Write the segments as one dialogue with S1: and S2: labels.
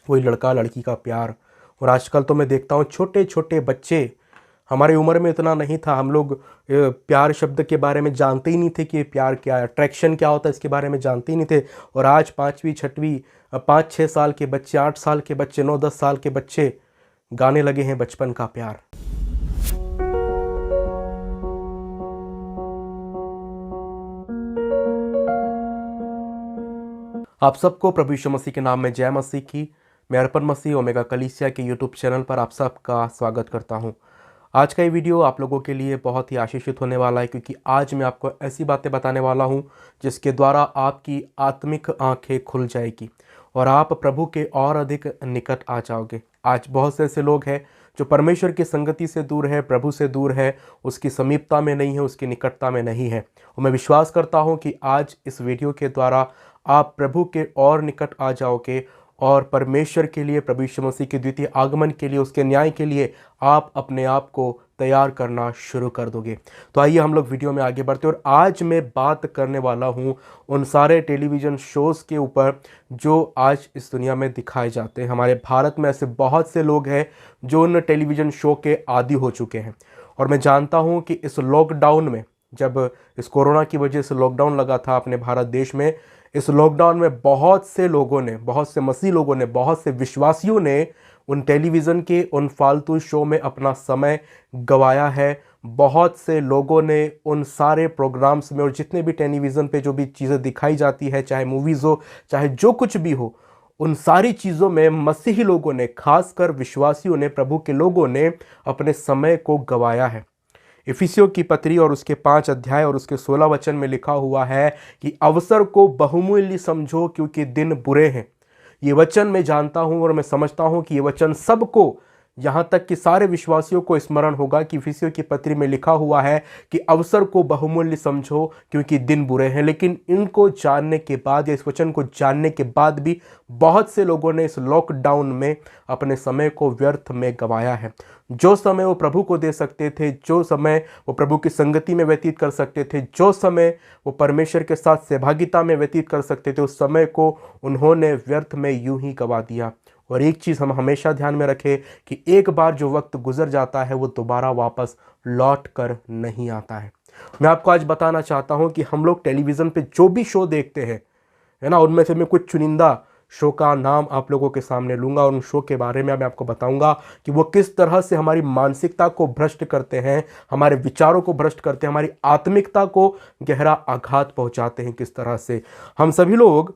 S1: वही लड़का लड़की का प्यार। और आजकल तो मैं देखता हूँ छोटे छोटे बच्चे, हमारी उम्र में इतना नहीं था, हम लोग प्यार शब्द के बारे में जानते ही नहीं थे कि प्यार क्या है, अट्रैक्शन क्या होता है इसके बारे में जानते ही नहीं थे। और आज पाँचवीं छठवीं 5-6 साल के बच्चे, 8 साल के बच्चे, 9-10 साल के बच्चे गाने लगे हैं बचपन का प्यार। आप सबको प्रभु यीशु मसीह के नाम में जय मसीह की। मैं अर्पण मसीह ओमेगा कलीसिया के यूट्यूब चैनल पर आप सबका स्वागत करता हूं। आज का ये वीडियो आप लोगों के लिए बहुत ही आशीषित होने वाला है, क्योंकि आज मैं आपको ऐसी बातें बताने वाला हूं जिसके द्वारा आपकी आत्मिक आंखें खुल जाएगी और आप प्रभु के और अधिक निकट आ जाओगे। आज बहुत से ऐसे लोग हैं जो परमेश्वर की संगति से दूर है, प्रभु से दूर है, उसकी समीपता में नहीं है, उसकी निकटता में नहीं है। और मैं विश्वास करता हूं कि आज इस वीडियो के द्वारा आप प्रभु के और निकट आ जाओगे और परमेश्वर के लिए, प्रभु यीशु मसीह के द्वितीय आगमन के लिए, उसके न्याय के लिए आप अपने आप को तैयार करना शुरू कर दोगे। तो आइए हम लोग वीडियो में आगे बढ़ते हैं। और आज मैं बात करने वाला हूं उन सारे टेलीविज़न शोज़ के ऊपर जो आज इस दुनिया में दिखाए जाते हैं। हमारे भारत में ऐसे बहुत से लोग हैं जो उन टेलीविज़न शो के आदी हो चुके हैं। और मैं जानता हूं कि इस लॉकडाउन में, जब इस कोरोना की वजह से लॉकडाउन लगा था अपने भारत देश में, इस लॉकडाउन में बहुत से लोगों ने, बहुत से मसीह लोगों ने, बहुत से विश्वासियों ने उन टेलीविज़न के उन फालतू शो में अपना समय गंवाया है। बहुत से लोगों ने उन सारे प्रोग्राम्स में और जितने भी टेलीविज़न पे जो भी चीज़ें दिखाई जाती है, चाहे मूवीज़ हो, चाहे जो कुछ भी हो, उन सारी चीज़ों में मसीही लोगों ने, खासकर विश्वासियों ने, प्रभु के लोगों ने अपने समय को गंवाया है। इफिसियों की पत्री और उसके 5 अध्याय और उसके 16 वचन में लिखा हुआ है कि अवसर को बहुमूल्य समझो क्योंकि दिन बुरे हैं। ये वचन मैं जानता हूं और मैं समझता हूं कि ये वचन सबको, यहाँ तक कि सारे विश्वासियों को स्मरण होगा कि इफिसियों की पत्री में लिखा हुआ है कि अवसर को बहुमूल्य समझो क्योंकि दिन बुरे हैं। लेकिन इनको जानने के बाद, या इस वचन को जानने के बाद भी बहुत से लोगों ने इस लॉकडाउन में अपने समय को व्यर्थ में गंवाया है। जो समय वो प्रभु को दे सकते थे, जो समय वो प्रभु की संगति में व्यतीत कर सकते थे, जो समय वो परमेश्वर के साथ सहभागिता में व्यतीत कर सकते थे, उस समय को उन्होंने व्यर्थ में यूं ही गंवा दिया। और एक चीज़ हम हमेशा ध्यान में रखें कि एक बार जो वक्त गुजर जाता है वो दोबारा वापस लौट कर नहीं आता है। मैं आपको आज बताना चाहता हूं कि हम लोग टेलीविज़न पे जो भी शो देखते हैं, है ना, उनमें से मैं कुछ चुनिंदा शो का नाम आप लोगों के सामने लूँगा और उन शो के बारे में मैं आपको बताऊंगा कि वो किस तरह से हमारी मानसिकता को भ्रष्ट करते हैं, हमारे विचारों को भ्रष्ट करते हैं, हमारी आत्मिकता को गहरा आघात पहुंचाते हैं। किस तरह से हम सभी लोग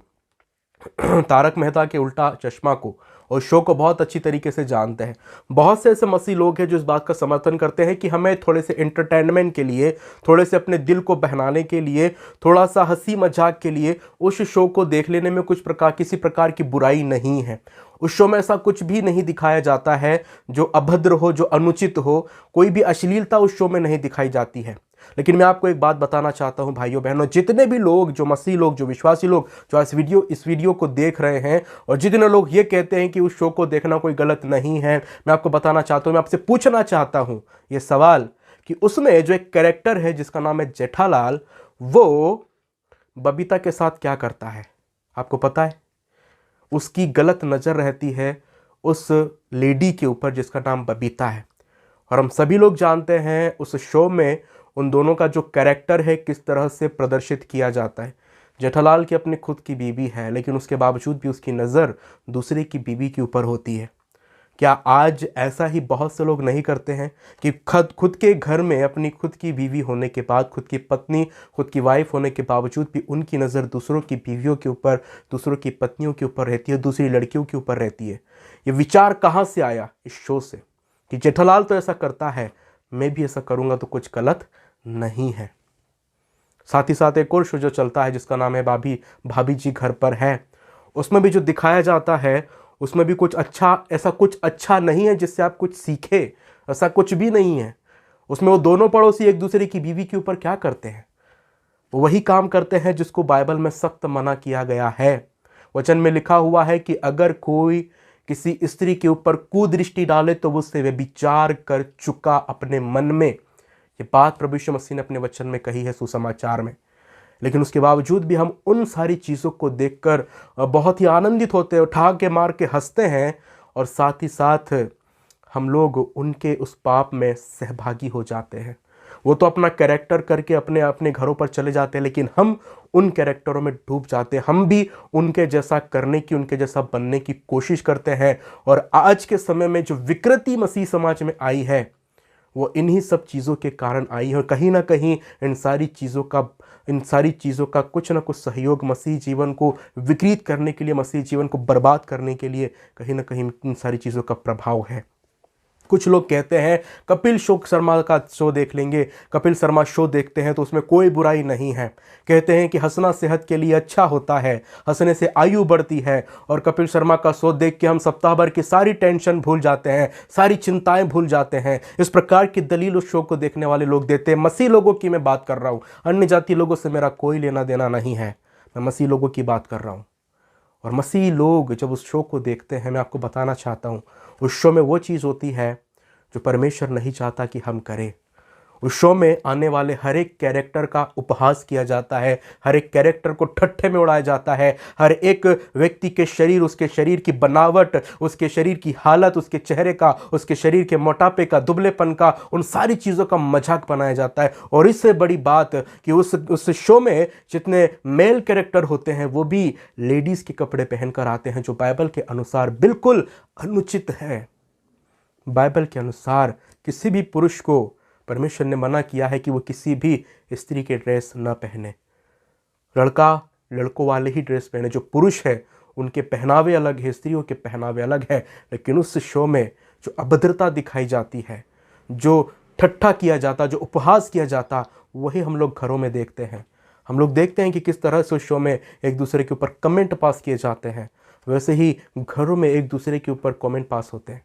S1: तारक मेहता के उल्टा चश्मा को और शो को बहुत अच्छी तरीके से जानते हैं। बहुत से ऐसे मसीह लोग हैं जो इस बात का समर्थन करते हैं कि हमें थोड़े से एंटरटेनमेंट के लिए, थोड़े से अपने दिल को बहलाने के लिए, थोड़ा सा हंसी मजाक के लिए उस शो को देख लेने में किसी प्रकार की बुराई नहीं है। उस शो में ऐसा कुछ भी नहीं दिखाया जाता है जो अभद्र हो, जो अनुचित हो। कोई भी अश्लीलता उस शो में नहीं दिखाई जाती है। लेकिन मैं आपको एक बात बताना चाहता हूं भाइयों बहनों, जितने भी लोग, जो मसीह लोग, जो विश्वासी लोग जो इस वीडियो को देख रहे हैं, और जितने लोग ये कहते हैं कि उस शो को देखना कोई गलत नहीं है, मैं आपको बताना चाहता हूं, मैं आपसे पूछना चाहता हूं ये सवाल कि उसमें जो एक कैरेक्टर है जिसका नाम है जेठालाल, वो बबीता के साथ क्या करता है आपको पता है? उसकी गलत नज़र रहती है उस लेडी के ऊपर जिसका नाम बबीता है। और हम सभी लोग जानते हैं उस शो में उन दोनों का जो कैरेक्टर है किस तरह से प्रदर्शित किया जाता है। जेठालाल की अपनी खुद की बीवी है, लेकिन उसके बावजूद भी उसकी नज़र दूसरे की बीवी के ऊपर होती है। क्या आज ऐसा ही बहुत से लोग नहीं करते हैं कि खुद के घर में अपनी खुद की बीवी होने के बाद, खुद की पत्नी, खुद की वाइफ होने के बावजूद भी उनकी नज़र दूसरों की बीवियों के ऊपर, दूसरों की पत्नियों के ऊपर रहती है, दूसरी लड़कियों के ऊपर रहती है? ये विचार कहाँ से आया? इस शो से, कि जेठालाल तो ऐसा करता है, मैं भी ऐसा करूँगा तो कुछ गलत नहीं है। साथ ही साथ एक और शो जो चलता है जिसका नाम है भाभी जी घर पर है, उसमें भी जो दिखाया जाता है उसमें भी ऐसा कुछ अच्छा नहीं है जिससे आप कुछ सीखे। ऐसा कुछ भी नहीं है। उसमें वो दोनों पड़ोसी एक दूसरे की बीवी के ऊपर क्या करते हैं? वो वही काम करते हैं जिसको बाइबल में सख्त मना किया गया है। वचन में लिखा हुआ है कि अगर कोई किसी स्त्री के ऊपर कुदृष्टि डाले तो वो उससे व्यभिचार कर चुका अपने मन में। ये बात प्रभु यीशु मसीह ने अपने वचन में कही है सुसमाचार में। लेकिन उसके बावजूद भी हम उन सारी चीज़ों को देखकर बहुत ही आनंदित होते हैं, उठा के मार के हंसते हैं, और साथ ही साथ हम लोग उनके उस पाप में सहभागी हो जाते हैं। वो तो अपना कैरेक्टर करके अपने अपने घरों पर चले जाते हैं, लेकिन हम उन कैरेक्टरों में डूब जाते हैं। हम भी उनके जैसा करने की, उनके जैसा बनने की कोशिश करते हैं। और आज के समय में जो विकृति मसीह समाज में आई है, वो इन्हीं सब चीज़ों के कारण आई है। और कहीं ना कहीं इन सारी चीज़ों का कुछ ना कुछ सहयोग मसीह जीवन को विकृत करने के लिए, मसीह जीवन को बर्बाद करने के लिए कहीं ना कहीं इन सारी चीज़ों का प्रभाव है। कुछ लोग कहते हैं कपिल शर्मा का शो देख लेंगे, कपिल शर्मा शो देखते हैं तो उसमें कोई बुराई नहीं है। कहते हैं कि हंसना सेहत के लिए अच्छा होता है, हंसने से आयु बढ़ती है। और कपिल शर्मा का शो देख के हम सप्ताह भर की सारी टेंशन भूल जाते हैं, सारी चिंताएं भूल जाते हैं। इस प्रकार की दलील उस शो को देखने वाले लोग देते हैं। मसीह लोगों की मैं बात कर रहा हूँ, अन्य जाति लोगों से मेरा कोई लेना देना नहीं है, मैं मसीह लोगों की बात कर रहा हूँ। और मसीह लोग जब उस शो को देखते हैं, मैं आपको बताना चाहता हूँ, उस शो में वो चीज़ होती है जो परमेश्वर नहीं चाहता कि हम करें। उस शो में आने वाले हर एक कैरेक्टर का उपहास किया जाता है, हर एक कैरेक्टर को ठट्ठे में उड़ाया जाता है। हर एक व्यक्ति के शरीर, उसके शरीर की बनावट, उसके शरीर की हालत, उसके चेहरे का, उसके शरीर के मोटापे का, दुबलेपन का, उन सारी चीज़ों का मजाक बनाया जाता है। और इससे बड़ी बात कि उस शो में जितने मेल कैरेक्टर होते हैं वो भी लेडीज़ के कपड़े पहनकर आते हैं, जो बाइबल के अनुसार बिल्कुल अनुचित है। बाइबल के अनुसार किसी भी पुरुष को परमेश्वर ने मना किया है कि वो किसी भी स्त्री के ड्रेस न पहने। लड़का लड़कों वाले ही ड्रेस पहने। जो पुरुष है उनके पहनावे अलग है, स्त्रियों के पहनावे अलग है। लेकिन उस शो में जो अभद्रता दिखाई जाती है, जो ठट्ठा किया जाता, जो उपहास किया जाता, वही हम लोग घरों में देखते हैं। हम लोग देखते हैं कि किस तरह से उस शो में एक दूसरे के ऊपर कमेंट पास किए जाते हैं, वैसे ही घरों में एक दूसरे के ऊपर कमेंट पास होते हैं,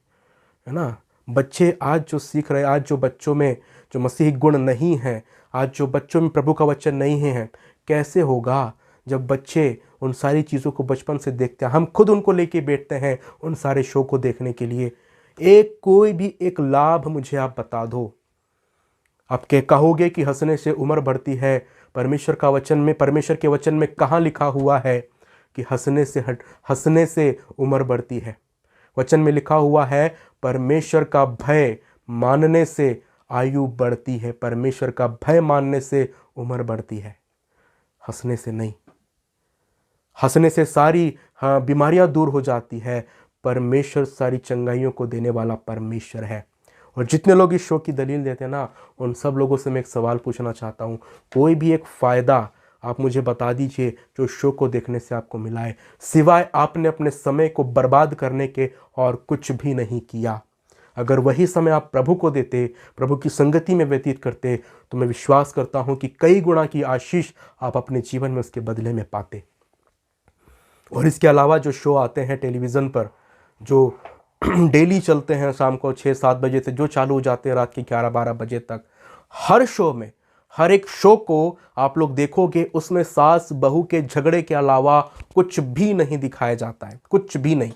S1: है ना। बच्चे आज जो सीख रहे हैं, आज जो बच्चों में जो मसीही गुण नहीं है, आज जो बच्चों में प्रभु का वचन नहीं है, कैसे होगा जब बच्चे उन सारी चीज़ों को बचपन से देखते हैं। हम खुद उनको लेके बैठते हैं उन सारे शो को देखने के लिए। कोई भी एक लाभ मुझे आप बता दो। आप कहोगे कि हंसने से उम्र बढ़ती है। परमेश्वर के वचन में कहाँ लिखा हुआ है कि हंसने से उम्र बढ़ती है? वचन में लिखा हुआ है परमेश्वर का भय मानने से आयु बढ़ती है। परमेश्वर का भय मानने से उम्र बढ़ती है, हंसने से नहीं। हंसने से सारी बीमारियां दूर हो जाती है। परमेश्वर सारी चंगाइयों को देने वाला परमेश्वर है। और जितने लोग इस शो की दलील देते हैं ना, उन सब लोगों से मैं एक सवाल पूछना चाहता हूँ। कोई भी एक फ़ायदा आप मुझे बता दीजिए जो शो को देखने से आपको मिला है, सिवाय आपने अपने समय को बर्बाद करने के और कुछ भी नहीं किया। अगर वही समय आप प्रभु को देते, प्रभु की संगति में व्यतीत करते, तो मैं विश्वास करता हूं कि कई गुना की आशीष आप अपने जीवन में उसके बदले में पाते। और इसके अलावा जो शो आते हैं टेलीविज़न पर, जो डेली चलते हैं शाम को 6-7 बजे से, जो चालू हो जाते हैं रात के 11-12 बजे तक, हर शो में, हर एक शो को आप लोग देखोगे, उसमें सास बहू के झगड़े के अलावा कुछ भी नहीं दिखाया जाता है, कुछ भी नहीं।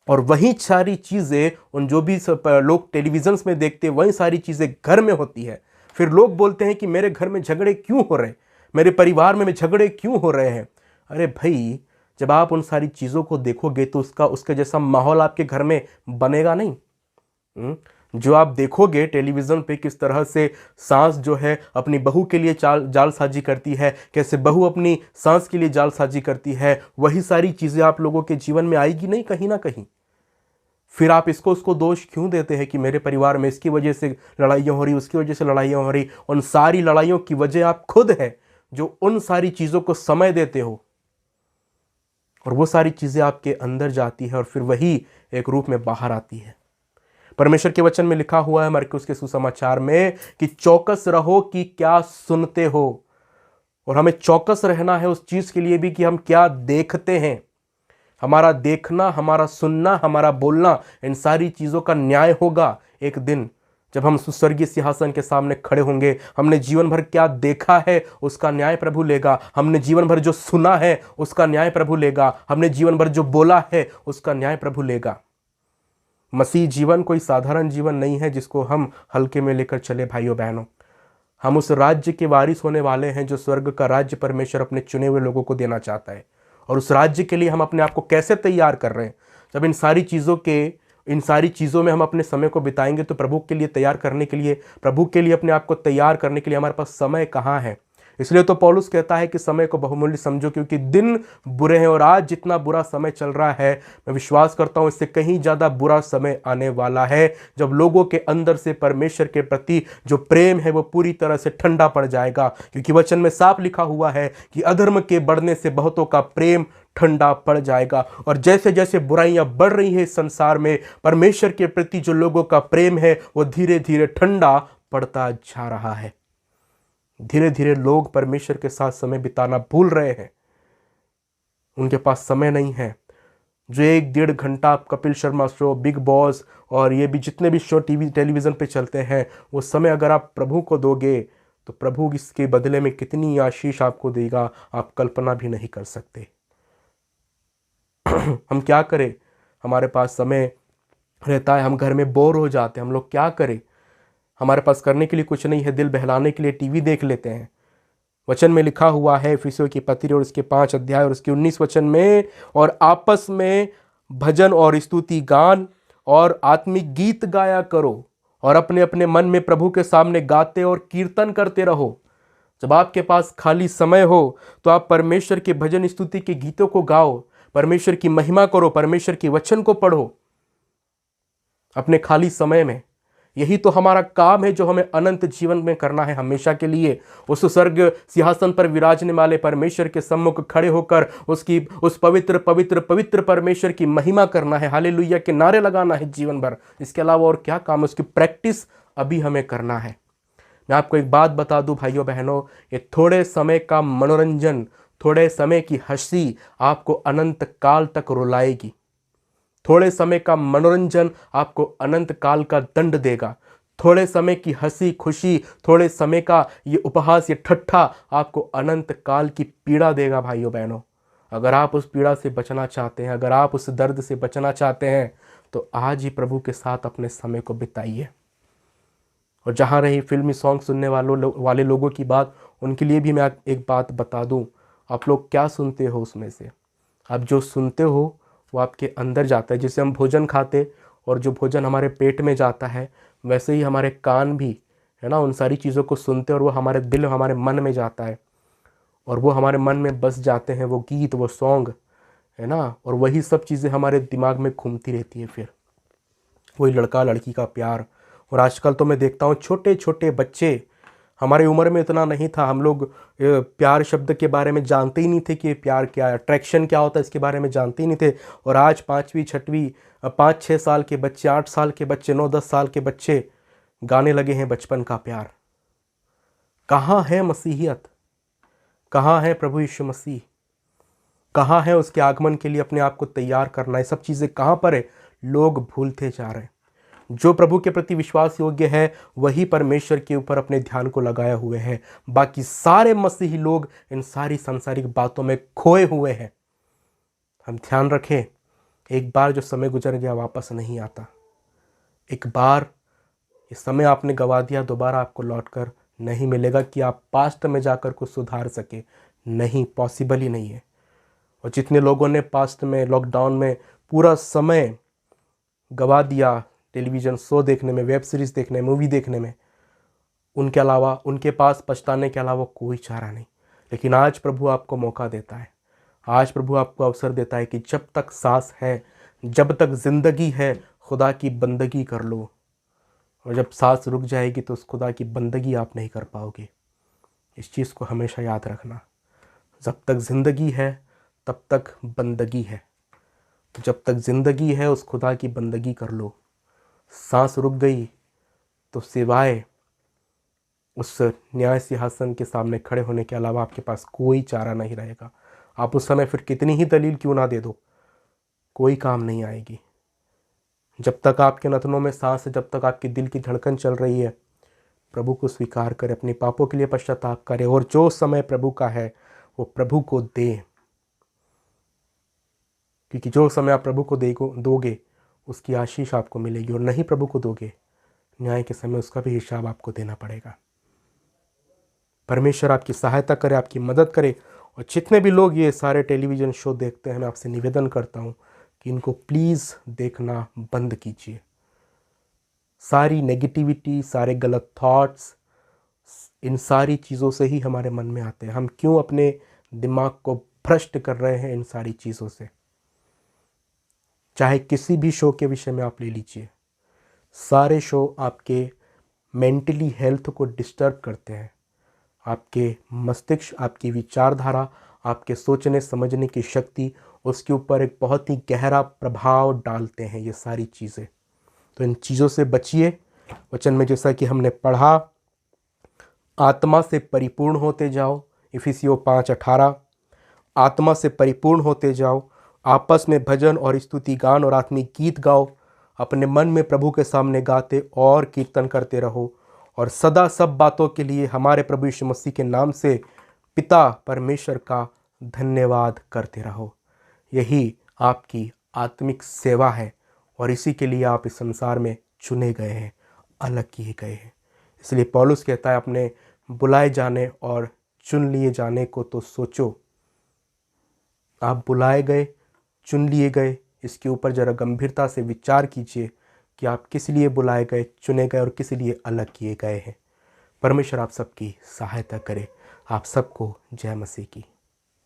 S1: और वही सारी चीज़ें उन जो भी लोग टेलीविजन में देखते हैं, वही सारी चीज़ें घर में होती है। फिर लोग बोलते हैं कि मेरे घर में झगड़े क्यों हो रहे, मेरे परिवार में झगड़े क्यों हो रहे हैं। अरे भाई, जब आप उन सारी चीज़ों को देखोगे तो उसके जैसा माहौल आपके घर में बनेगा नहीं। जो आप देखोगे टेलीविज़न पे, किस तरह से सास जो है अपनी बहू के लिए जालसाजी करती है, कैसे बहू अपनी सास के लिए जालसाजी करती है, वही सारी चीज़ें आप लोगों के जीवन में आएगी नहीं कहीं ना कहीं। फिर आप उसको दोष क्यों देते हैं कि मेरे परिवार में इसकी वजह से लड़ाइयाँ हो रही, उसकी वजह से लड़ाइयाँ हो रही। उन सारी लड़ाइयों की वजह आप खुद है, जो उन सारी चीज़ों को समय देते हो, और वो सारी चीज़ें आपके अंदर जाती है और फिर वही एक रूप में बाहर आती है। परमेश्वर के वचन में लिखा हुआ है मरकुस के सुसमाचार में कि चौकस रहो कि क्या सुनते हो। और हमें चौकस रहना है उस चीज़ के लिए भी कि हम क्या देखते हैं। हमारा देखना, हमारा सुनना, हमारा बोलना, इन सारी चीज़ों का न्याय होगा एक दिन, जब हम स्वर्गीय सिंहासन के सामने खड़े होंगे। हमने जीवन भर क्या देखा है उसका न्याय प्रभु लेगा। हमने जीवन भर जो सुना है उसका न्याय प्रभु लेगा। हमने जीवन भर जो बोला है उसका न्याय प्रभु लेगा। मसीह जीवन कोई साधारण जीवन नहीं है जिसको हम हल्के में लेकर चले भाइयों बहनों। हम उस राज्य के वारिस होने वाले हैं जो स्वर्ग का राज्य परमेश्वर अपने चुने हुए लोगों को देना चाहता है। और उस राज्य के लिए हम अपने आप को कैसे तैयार कर रहे हैं? जब इन सारी चीज़ों में हम अपने समय को बिताएंगे तो प्रभु के लिए तैयार करने के लिए, प्रभु के लिए अपने आप को तैयार करने के लिए हमारे पास समय कहाँ है? इसलिए तो पौलुस कहता है कि समय को बहुमूल्य समझो, क्योंकि दिन बुरे हैं। और आज जितना बुरा समय चल रहा है, मैं विश्वास करता हूं इससे कहीं ज़्यादा बुरा समय आने वाला है, जब लोगों के अंदर से परमेश्वर के प्रति जो प्रेम है वो पूरी तरह से ठंडा पड़ जाएगा। क्योंकि वचन में साफ लिखा हुआ है कि अधर्म के बढ़ने से बहुतों का प्रेम ठंडा पड़ जाएगा। और जैसे जैसे बुराइयां बढ़ रही हैं इस संसार में, परमेश्वर के प्रति जो लोगों का प्रेम है वो धीरे धीरे ठंडा पड़ता जा रहा है। धीरे धीरे लोग परमेश्वर के साथ समय बिताना भूल रहे हैं। उनके पास समय नहीं है। जो 1-1.5 घंटा Kapil Sharma show, big boss और ये भी जितने भी शो टेलीविज़न पे चलते हैं, वो समय अगर आप प्रभु को दोगे तो प्रभु इसके बदले में कितनी आशीष आपको देगा, आप कल्पना भी नहीं कर सकते। हम क्या करें? हमारे पास समय रहता है, हम घर में बोर हो जाते हैं, हम लोग क्या करें? हमारे पास करने के लिए कुछ नहीं है, दिल बहलाने के लिए टीवी देख लेते हैं। वचन में लिखा हुआ है इफिसियों की पत्री और उसके 5 अध्याय और उसके 19 वचन में, और आपस में भजन और स्तुति गान और आत्मिक गीत गाया करो और अपने अपने मन में प्रभु के सामने गाते और कीर्तन करते रहो। जब आपके पास खाली समय हो तो आप परमेश्वर के भजन स्तुति के गीतों को गाओ, परमेश्वर की महिमा करो, परमेश्वर के वचन को पढ़ो अपने खाली समय में। यही तो हमारा काम है जो हमें अनंत जीवन में करना है, हमेशा के लिए। उस स्वर्ग सिंहासन पर विराजने वाले परमेश्वर के सम्मुख खड़े होकर उस पवित्र पवित्र पवित्र परमेश्वर की महिमा करना है, हालेलुया के नारे लगाना है जीवन भर। इसके अलावा और क्या काम है? उसकी प्रैक्टिस अभी हमें करना है। मैं आपको एक बात बता दूं भाइयों बहनों, ये थोड़े समय का मनोरंजन, थोड़े समय की हंसी आपको अनंत काल तक रुलाएगी। थोड़े समय का मनोरंजन आपको अनंत काल का दंड देगा। थोड़े समय की हंसी खुशी, थोड़े समय का ये उपहास, ये ठट्ठा आपको अनंत काल की पीड़ा देगा भाइयों बहनों। अगर आप उस पीड़ा से बचना चाहते हैं, अगर आप उस दर्द से बचना चाहते हैं, तो आज ही प्रभु के साथ अपने समय को बिताइए। और जहाँ रही फिल्मी सॉन्ग सुनने वाले लोगों की बात, उनके लिए भी मैं एक बात बता दूं। आप लोग क्या सुनते हो उसमें से? आप जो सुनते हो वो आपके अंदर जाता है। जैसे हम भोजन खाते और जो भोजन हमारे पेट में जाता है, वैसे ही हमारे कान भी, है ना, उन सारी चीज़ों को सुनते और वो हमारे दिल, हमारे मन में जाता है और वो हमारे मन में बस जाते हैं, वो गीत, वो सॉन्ग, है ना। और वही सब चीज़ें हमारे दिमाग में घूमती रहती है। फिर वही लड़का लड़की का प्यार। और आजकल तो मैं देखता हूँ छोटे छोटे बच्चे, हमारी उम्र में इतना नहीं था, हम लोग प्यार शब्द के बारे में जानते ही नहीं थे कि प्यार क्या है, अट्रैक्शन क्या होता है, इसके बारे में जानते ही नहीं थे। और आज 5वीं 6वीं 5-6 साल के बच्चे, 8 साल के बच्चे, 9-10 साल के बच्चे गाने लगे हैं बचपन का प्यार। कहाँ है मसीहियत? कहाँ है प्रभु यीशु मसीह? कहाँ है उसके आगमन के लिए अपने आप को तैयार करना? ये सब चीज़ें कहाँ पर है? लोग भूलते जा रहे हैं। जो प्रभु के प्रति विश्वास योग्य है वही परमेश्वर के ऊपर अपने ध्यान को लगाए हुए हैं। बाकी सारे मसीही लोग इन सारी सांसारिक बातों में खोए हुए हैं। हम ध्यान रखें, एक बार जो समय गुजर गया वापस नहीं आता। एक बार ये समय आपने गवा दिया, दोबारा आपको लौटकर नहीं मिलेगा कि आप पास्ट में जाकर कुछ सुधार सके। नहीं, पॉसिबल ही नहीं है। और जितने लोगों ने पास्ट में, लॉकडाउन में पूरा समय गवा दिया टेलीविज़न शो देखने में, वेब सीरीज़ देखने में, मूवी देखने में, उनके अलावा, उनके पास पछताने के अलावा कोई चारा नहीं। लेकिन आज प्रभु आपको मौका देता है, आज प्रभु आपको अवसर देता है कि जब तक सांस है, जब तक ज़िंदगी है, खुदा की बंदगी कर लो। और जब सांस रुक जाएगी तो उस खुदा की बंदगी आप नहीं कर पाओगे। इस चीज़ को हमेशा याद रखना। जब तक ज़िंदगी है तब तक बंदगी है। जब तक ज़िंदगी है उस खुदा की बंदगी कर लो। सांस रुक गई तो सिवाय उस न्याय सिंहासन के सामने खड़े होने के अलावा आपके पास कोई चारा नहीं रहेगा। आप उस समय फिर कितनी ही दलील क्यों ना दे दो, कोई काम नहीं आएगी। जब तक आपके नथनों में सांस है, जब तक आपके दिल की धड़कन चल रही है, प्रभु को स्वीकार करें, अपने पापों के लिए पश्चाताप करें और जो समय प्रभु का है वो प्रभु को दें। क्योंकि जो समय आप प्रभु को दोगे उसकी आशीष आपको मिलेगी, और नहीं प्रभु को दोगे, न्याय के समय उसका भी हिसाब आपको देना पड़ेगा। परमेश्वर आपकी सहायता करे, आपकी मदद करे। और जितने भी लोग ये सारे टेलीविज़न शो देखते हैं, मैं आपसे निवेदन करता हूँ कि इनको प्लीज़ देखना बंद कीजिए। सारी नेगेटिविटी, सारे गलत थॉट्स, इन सारी चीज़ों से ही हमारे मन में आते हैं। हम क्यों अपने दिमाग को भ्रष्ट कर रहे हैं इन सारी चीज़ों से। चाहे किसी भी शो के विषय में आप ले लीजिए, सारे शो आपके मेंटली हेल्थ को डिस्टर्ब करते हैं। आपके मस्तिष्क, आपकी विचारधारा, आपके सोचने समझने की शक्ति, उसके ऊपर एक बहुत ही गहरा प्रभाव डालते हैं ये सारी चीज़ें। तो इन चीज़ों से बचिए। वचन में जैसा कि हमने पढ़ा, आत्मा से परिपूर्ण होते जाओ, इफिसियों 5:18। आत्मा से परिपूर्ण होते जाओ, आपस में भजन और स्तुति गान और आत्मिक गीत गाओ, अपने मन में प्रभु के सामने गाते और कीर्तन करते रहो, और सदा सब बातों के लिए हमारे प्रभु यीशु मसीह के नाम से पिता परमेश्वर का धन्यवाद करते रहो। यही आपकी आत्मिक सेवा है और इसी के लिए आप इस संसार में चुने गए हैं, अलग किए गए हैं। इसलिए पौलुस कहता है, अपने बुलाए जाने और चुन लिए जाने को तो सोचो। आप बुलाए गए, चुन लिए गए, इसके ऊपर जरा गंभीरता से विचार कीजिए कि आप किस लिए बुलाए गए, चुने गए और किस लिए अलग किए गए हैं। परमेश्वर आप सबकी सहायता करे। आप सबको जय मसीह की।